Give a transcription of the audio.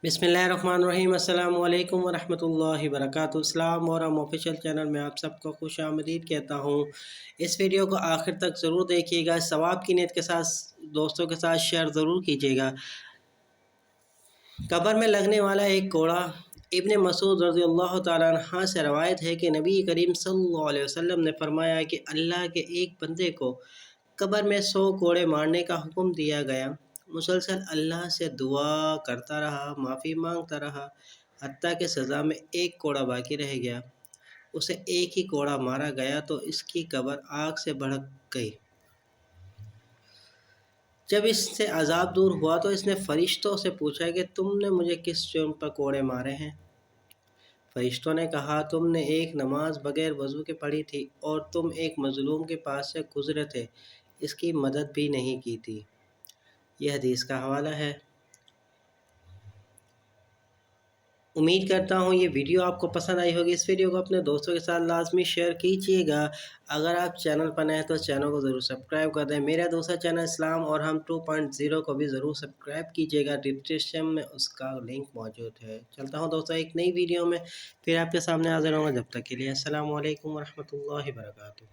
बिस्मिल्लाहिर्रहमानिर्रहीम अस्सलामु अलैकुम वरहमतुल्लाहि वबरकातुहू। इस्लाम और हम ऑफिशियल चैनल में आप सबको खुश आमदीद कहता हूँ। इस वीडियो को आखिर तक ज़रूर देखिएगा, सवाब की नीयत के साथ दोस्तों के साथ शेयर ज़रूर कीजिएगा। कब्र में लगने वाला एक कोड़ा। इब्न मसूद रज़ियल्लाहु ताला अन्हु से रवायत है कि नबी करीम सल्लल्लाहु अलैहि वसल्लम ने फरमाया कि अल्लाह के एक बंदे को कब्र में 100 कोड़े मारने का हुक्म दिया गया। मुसलसल अल्लाह से दुआ करता रहा, माफ़ी मांगता रहा, हत्ता कि सज़ा में एक कोड़ा बाकी रह गया। उसे एक ही कोड़ा मारा गया तो इसकी कब्र आग से भड़क गई। जब इससे अजाब दूर हुआ तो इसने फरिश्तों से पूछा कि तुमने मुझे किस जुर्म पर कोड़े मारे हैं। फरिश्तों ने कहा, तुमने एक नमाज बगैर वज़ू के पढ़ी थी और तुम एक मज़लूम के पास से गुज़रे थे, इसकी मदद भी नहीं की थी। यह हदीस का हवाला है। उम्मीद करता हूँ ये वीडियो आपको पसंद आई होगी। इस वीडियो को अपने दोस्तों के साथ लाजमी शेयर कीजिएगा। अगर आप चैनल पर नए हैं तो चैनल को ज़रूर सब्सक्राइब कर दें। मेरा दूसरा चैनल इस्लाम और हम 2.0 को भी ज़रूर सब्सक्राइब कीजिएगा, डिस्क्रिप्शन में उसका लिंक मौजूद है। चलता हूँ दोस्तों एक नई वीडियो में, फिर आपके सामने हाज़िर होंगे। जब तक के लिए अस्सलामु अलैकुम वरहमतुल्लाहि वबरकातुहू।